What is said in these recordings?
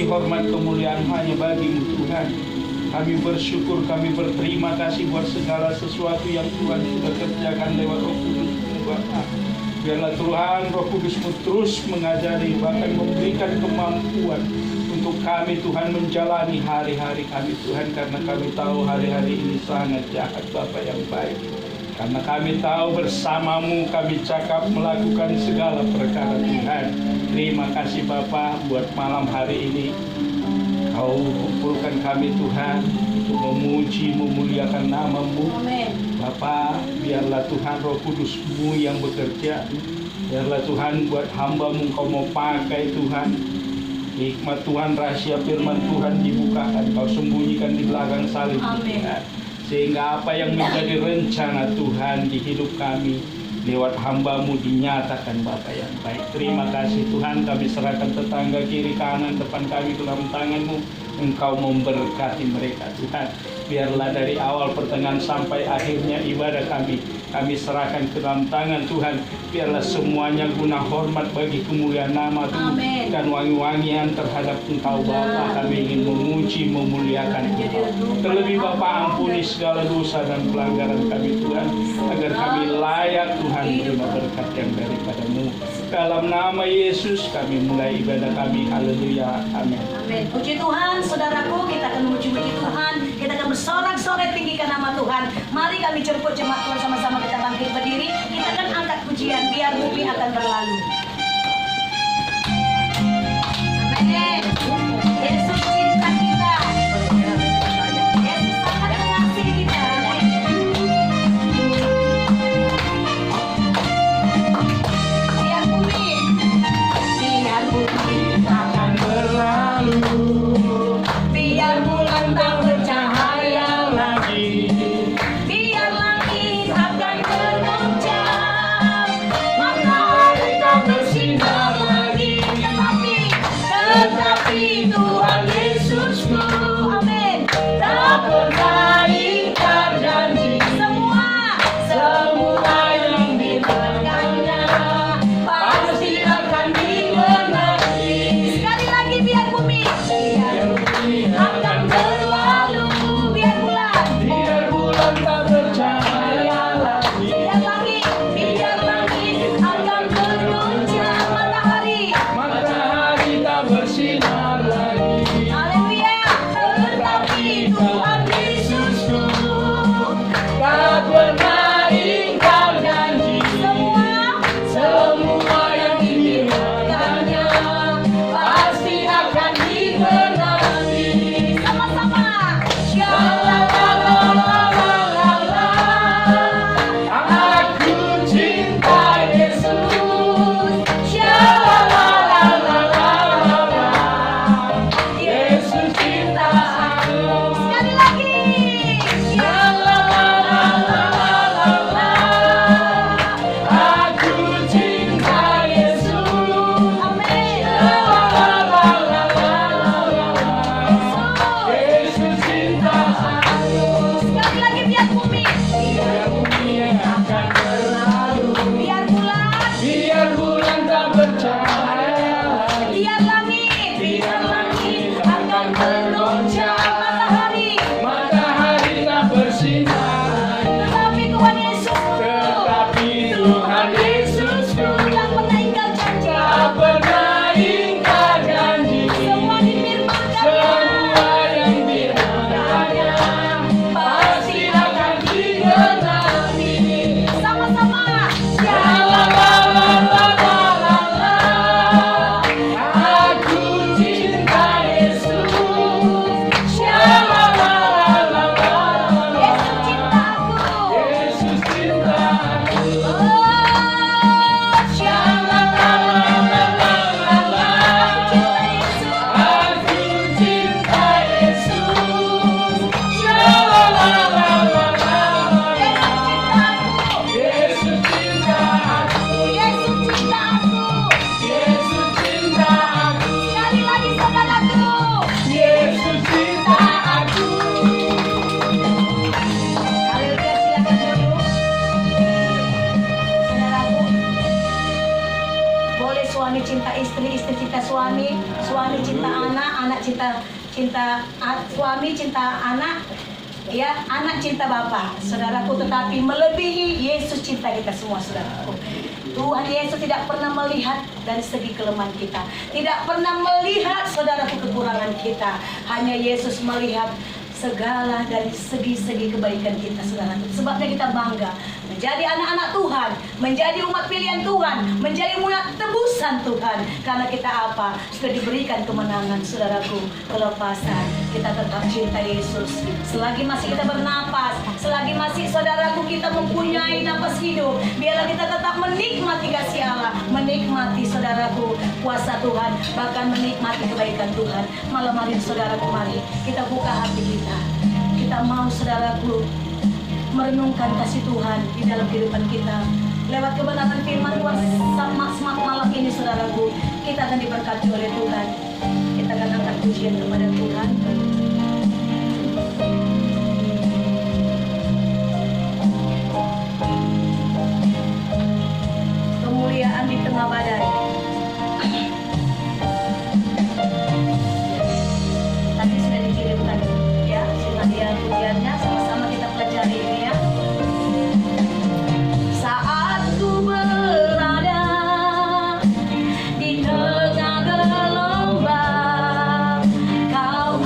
hormat, kemuliaan hanya bagi-Mu Tuhan. Kami bersyukur, kami berterima kasih buat segala sesuatu yang Tuhan sudah kerjakan lewat Roh Kudus-Mu Bapa. Biarlah Tuhan Roh Kudus-Mu terus mengajari, bahkan memberikan kemampuan untuk kami Tuhan menjalani hari-hari kami Tuhan. Karena kami tahu hari-hari ini sangat jahat Bapa yang baik. Karena kami tahu bersama-Mu kami cakap melakukan segala perkara Tuhan. Terima kasih Bapa buat malam hari ini. Kau kumpulkan kami Tuhan untuk memuji, memuliakan nama-Mu. Bapa, biarlah Tuhan Roh Kudus-Mu yang bekerja. Biarlah Tuhan buat hamba-Mu Kau mau pakai Tuhan. Hikmat Tuhan, rahasia firman Tuhan dibukakan. Kau sembunyikan di belakang salib Tuhan. Sehingga apa yang menjadi rencana Tuhan di hidup kami lewat hamba-Mu dinyatakan Bapa yang baik. Terima kasih Tuhan, kami serahkan tetangga kiri kanan depan kami ke dalam tangan-Mu. Engkau memberkati mereka Tuhan. Biarlah dari awal pertengahan sampai akhirnya ibadah kami serahkan ke dalam tangan Tuhan. Biarlah semuanya guna hormat bagi kemuliaan nama Tuhan dan wangi-wangian terhadap Engkau Bapa. Kami ingin memuji, memuliakan Engkau. Terlebih Bapa, ampuni segala dosa dan pelanggaran kami Tuhan, agar kami layak Tuhan menerima berkat yang daripada-Mu. Dalam nama Yesus kami mulai ibadah kami. Haleluya. Amin. Amin. Puji Tuhan, saudaraku, kita akan memuji-muji Tuhan. Kita akan bersorak-sorai tinggikan nama Tuhan. Mari kami jemput jemaat Tuhan sama-sama, kita bangkit berdiri. Kita akan angkat pujian, biar bumi akan berlalu. Amin. Yesus cinta kita. Yesus sangat mengasihi kita. Biar bumi akan berlalu. Biar bulan tak bercahaya lagi. Biar langit akan bergoncang. Matahari tak cinta istri, istri cinta suami, suami cinta anak, anak suami cinta anak, ya, anak cinta Bapa, saudaraku. Tetapi melebihi Yesus cinta kita semua, saudaraku. Tuhan Yesus tidak pernah melihat dari segi kelemahan kita, tidak pernah melihat, saudaraku, kekurangan kita. Hanya Yesus melihat segala dari segi-segi kebaikan kita, saudaraku. Sebabnya kita bangga menjadi anak-anak Tuhan, menjadi umat pilihan Tuhan, menjadi umat tebusan Tuhan. Karena kita apa? Sudah diberikan kemenangan, saudaraku, kelepasan. Kita tetap cinta Yesus. Selagi masih kita bernapas, selagi masih, saudaraku, kita mempunyai napas hidup, biarlah kita tetap menikmati kasih Allah, menikmati, saudaraku, kuasa Tuhan, bahkan menikmati kebaikan Tuhan. Malam hari, saudaraku, mari kita buka hati kita. Kita mau, saudaraku, merenungkan kasih Tuhan di dalam kehidupan kita. Lewat kebenaran firman Tuhan semak malam ini, saudaraku, kita akan diberkati oleh Tuhan. Kita akan angkat pujian kepada Tuhan. Kemuliaan di tengah badai. Tadi sudah dikirimkan, ya, sengaja pujiannya, sama-sama kita pelajari ini, ya. Saat ku berada di tengah gelombang, Kau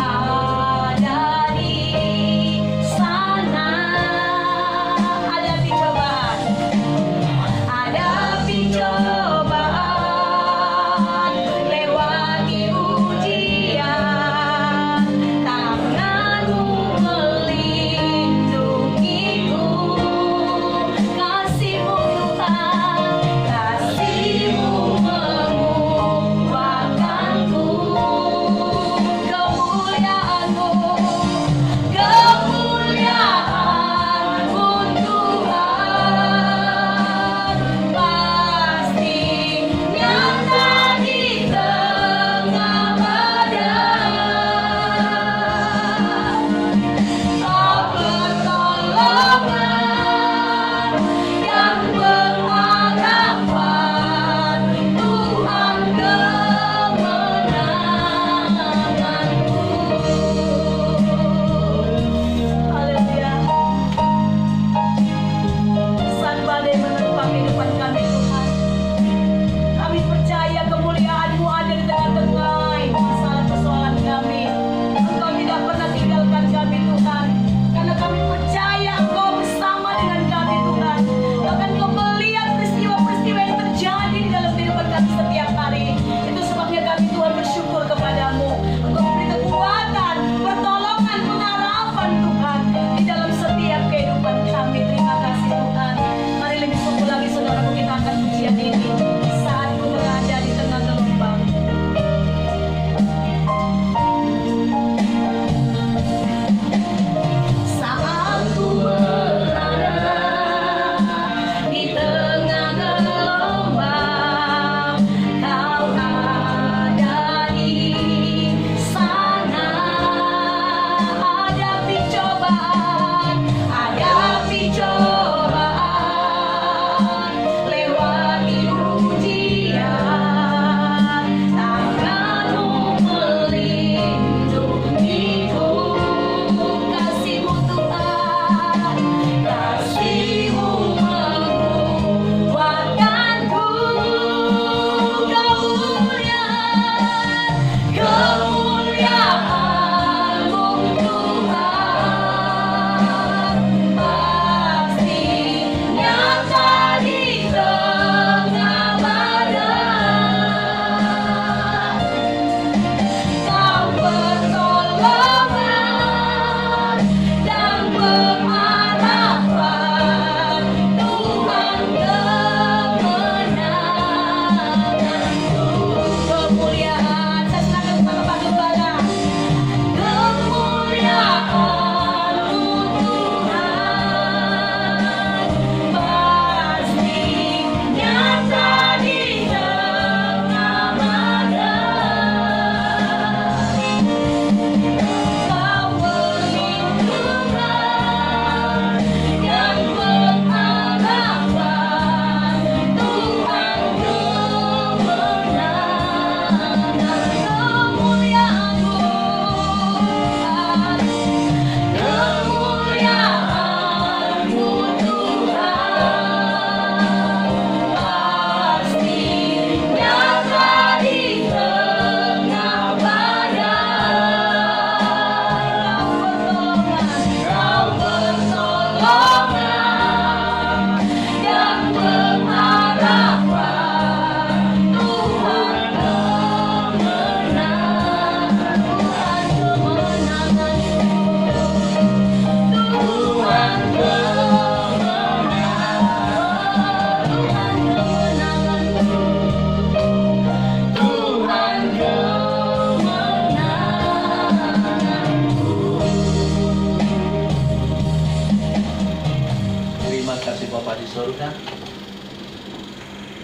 Bapa di sorga,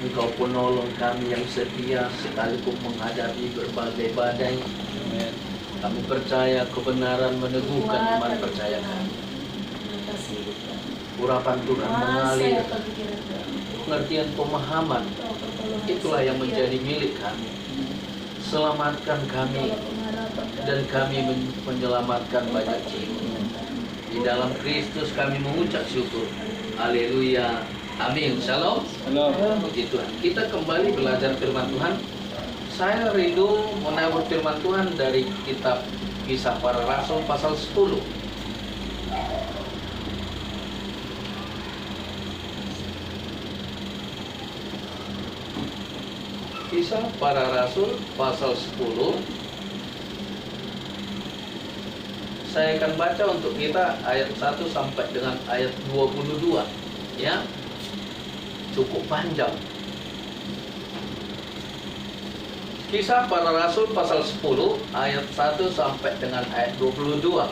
Engkau penolong kami yang setia sekalipun menghadapi berbagai badai. Kami percaya kebenaran meneguhkan iman percaya kami. Urapan Tuhan mengalir, pengertian pemahaman, itulah yang menjadi milik kami. Selamatkan kami, dan kami menyelamatkan banyak jiwa. Di dalam Kristus kami mengucap syukur. Haleluya. Amin. Shalom. Puji Tuhan. Kita kembali belajar firman Tuhan. Saya rindu menabur firman Tuhan dari kitab Kisah Para Rasul pasal 10. Kisah Para Rasul pasal 10. Saya akan baca untuk kita ayat 1 sampai dengan ayat 22. Ya. Cukup panjang. Kisah Para Rasul pasal 10 ayat 1 sampai dengan ayat 22.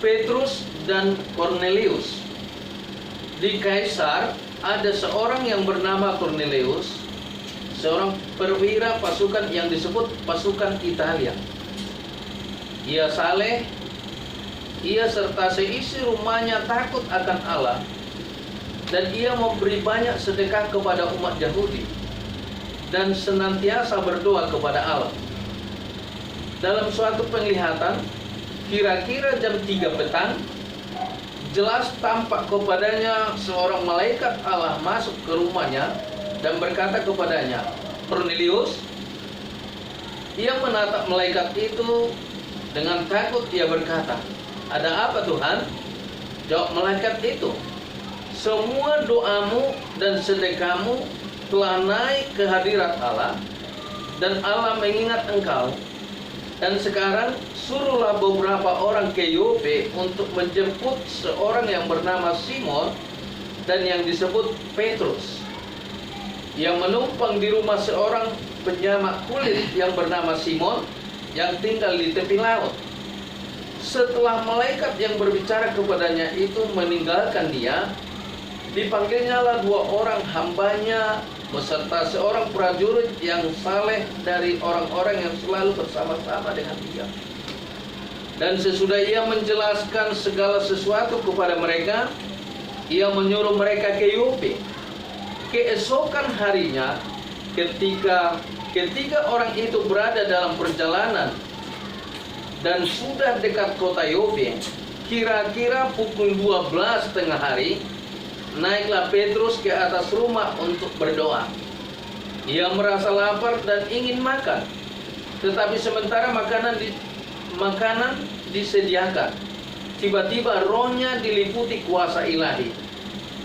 Petrus dan Kornelius. Di Kaisar ada seorang yang bernama Kornelius, seorang perwira pasukan yang disebut pasukan Italia. Ia saleh, ia serta seisi rumahnya takut akan Allah, dan ia memberi banyak sedekah kepada umat Yahudi dan senantiasa berdoa kepada Allah. Dalam suatu penglihatan, kira-kira jam 3 petang, jelas tampak kepadanya seorang malaikat Allah masuk ke rumahnya dan berkata kepadanya, "Kornelius." Ia menatap malaikat itu dengan takut. Ia berkata, "Ada apa, Tuhan?" Jawab malaikat itu, "Semua doamu dan sedekahmu telah naik ke hadirat Allah, dan Allah mengingat engkau. Dan sekarang suruhlah beberapa orang ke Yope untuk menjemput seorang yang bernama Simon dan yang disebut Petrus, yang menumpang di rumah seorang penjamak kulit yang bernama Simon, yang tinggal di tepi laut." Setelah malaikat yang berbicara kepadanya itu meninggalkan dia, dipanggilnyalah 2 orang hambanya beserta seorang prajurit yang saleh dari orang-orang yang selalu bersama-sama dengan dia. Dan sesudah ia menjelaskan segala sesuatu kepada mereka, ia menyuruh mereka ke Yope. Keesokan harinya, ketika orang itu berada dalam perjalanan dan sudah dekat kota Yope, kira-kira pukul 12 tengah hari, naiklah Petrus ke atas rumah untuk berdoa. Ia merasa lapar dan ingin makan, tetapi sementara makanan disediakan, tiba-tiba rohnya diliputi kuasa ilahi.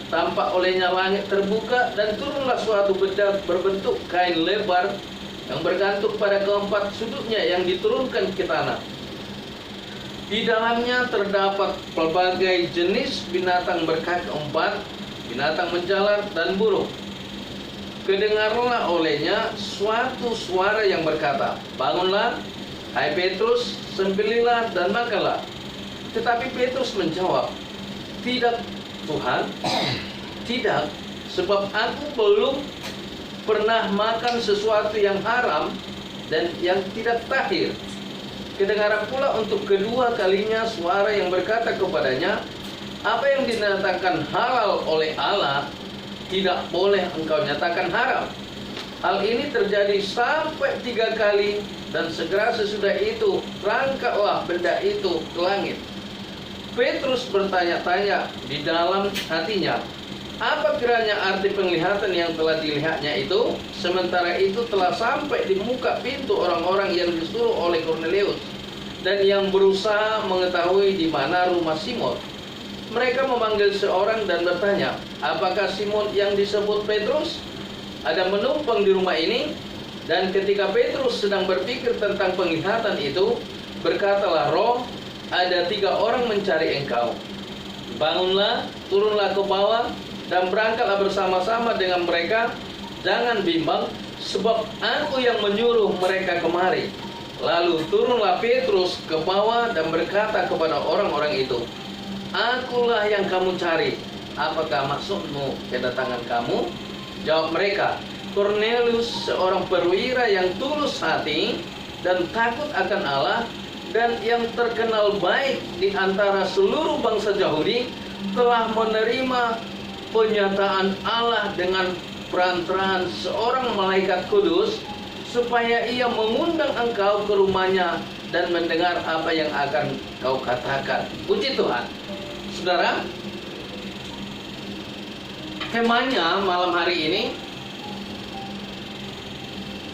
Tampak olehnya langit terbuka, dan turunlah suatu benda berbentuk kain lebar yang bergantung pada keempat sudutnya yang diturunkan ke tanah. Di dalamnya terdapat pelbagai jenis binatang berkaki 4, binatang menjalar dan burung. Kedengarlah olehnya suatu suara yang berkata, "Bangunlah, hai Petrus, sembelihlah dan makanlah." Tetapi Petrus menjawab, "Tidak, Tuhan, tidak, sebab aku belum pernah makan sesuatu yang haram dan yang tidak tahir." Kedengaran pula untuk kedua kalinya suara yang berkata kepadanya, "Apa yang dinyatakan halal oleh Allah, tidak boleh engkau nyatakan haram." Hal ini terjadi sampai 3 kali, dan segera sesudah itu terangkatlah benda itu ke langit. Petrus bertanya-tanya di dalam hatinya, apa kiranya arti penglihatan yang telah dilihatnya itu? Sementara itu telah sampai di muka pintu orang-orang yang disuruh oleh Kornelius, dan yang berusaha mengetahui di mana rumah Simon. Mereka memanggil seorang dan bertanya, "Apakah Simon yang disebut Petrus ada menumpang di rumah ini?" Dan ketika Petrus sedang berpikir tentang penglihatan itu, berkatalah roh, "Ada 3 orang mencari engkau. Bangunlah, turunlah ke bawah, dan berangkatlah bersama-sama dengan mereka. Jangan bimbang, sebab aku yang menyuruh mereka kemari." Lalu turunlah Petrus ke bawah dan berkata kepada orang-orang itu, "Akulah yang kamu cari. apakah maksudmu kedatangan kamu? Jawab mereka, Kornelius seorang perwira yang tulus hati dan takut akan Allah dan yang terkenal baik di antara seluruh bangsa Yahudi telah menerima penyataan Allah dengan perantaraan seorang malaikat kudus supaya ia mengundang engkau ke rumahnya dan mendengar apa yang akan kau katakan. Puji Tuhan. Saudara, temanya malam hari ini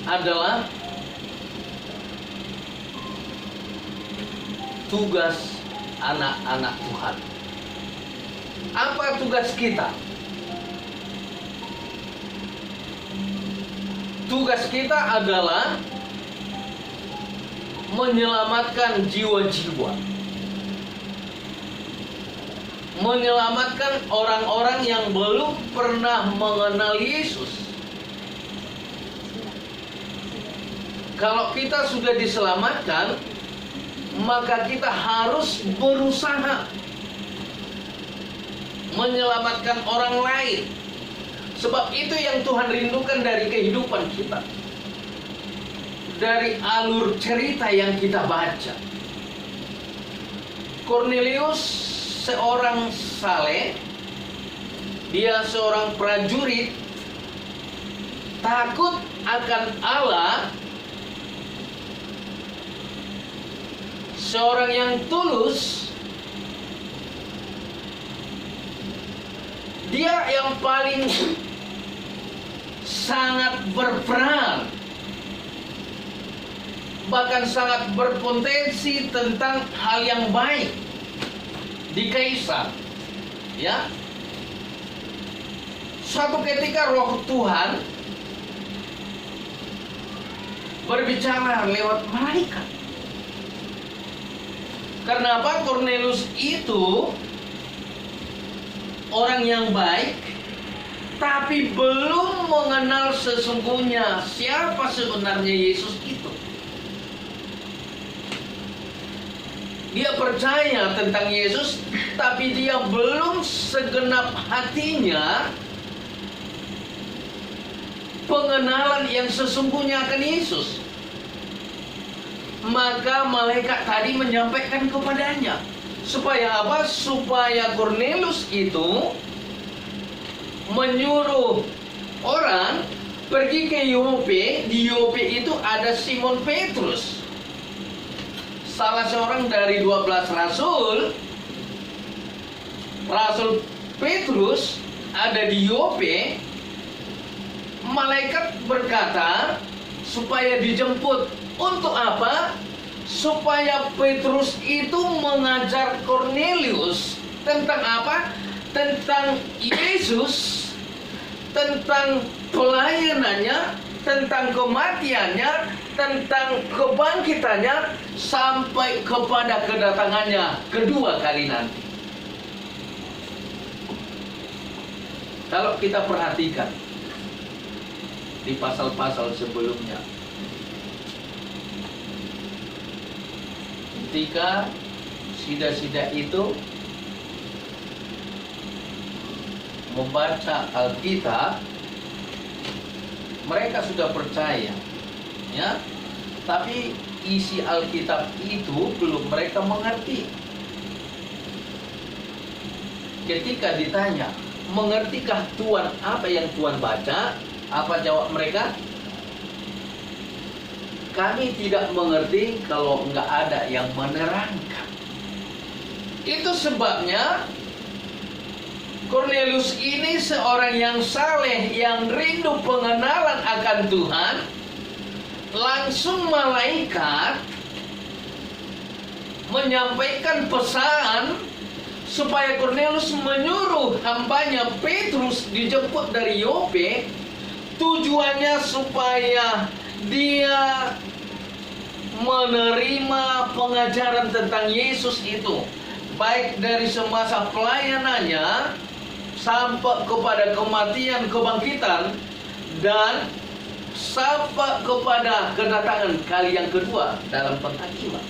adalah tugas anak-anak Tuhan. Apa tugas kita? Tugas kita adalah menyelamatkan jiwa-jiwa, menyelamatkan orang-orang yang belum pernah mengenal Yesus. Kalau kita sudah diselamatkan, maka kita harus berusaha menyelamatkan orang lain. Sebab itu yang Tuhan rindukan dari kehidupan kita, dari alur cerita yang kita baca. Kornelius seorang saleh, dia seorang prajurit, takut akan Allah, seorang yang tulus. Dia yang paling sangat berperan, bahkan sangat berpotensi tentang hal yang baik di Kaisar. Ya, suatu ketika Roh Tuhan berbicara lewat malaikat. Karena apa? Kornelius itu orang yang baik, tapi belum mengenal sesungguhnya siapa sebenarnya Yesus itu. Dia percaya tentang Yesus, tapi dia belum segenap hatinya pengenalan yang sesungguhnya akan Yesus. Maka malaikat tadi menyampaikan kepadanya, supaya apa? Supaya Kornelius itu menyuruh orang pergi ke Yope. Di Yope itu ada Simon Petrus, salah seorang dari 12 rasul. Rasul Petrus ada di Yope. Malaikat berkata supaya dijemput. Untuk apa? Supaya Petrus itu mengajar Kornelius tentang apa? Tentang Yesus, tentang pelayanannya, tentang kematiannya, tentang kebangkitannya, sampai kepada kedatangannya kedua kali nanti. Kalau kita perhatikan di pasal-pasal sebelumnya, ketika sida-sida itu membaca Alkitab, mereka sudah percaya, ya. Tapi isi Alkitab itu belum mereka mengerti. Ketika ditanya, mengertikah Tuhan apa yang Tuhan baca? Apa jawab mereka? Kami tidak mengerti kalau nggak ada yang menerangkan. Itu sebabnya Kornelius ini seorang yang saleh, yang rindu pengenalan akan Tuhan. Langsung malaikat menyampaikan pesan supaya Kornelius menyuruh hambanya Petrus dijemput dari Yope. Tujuannya supaya dia menerima pengajaran tentang Yesus itu, baik dari semasa pelayanannya sampai kepada kematian, kebangkitan, dan sampai kepada kedatangan kali yang kedua dalam penghakiman.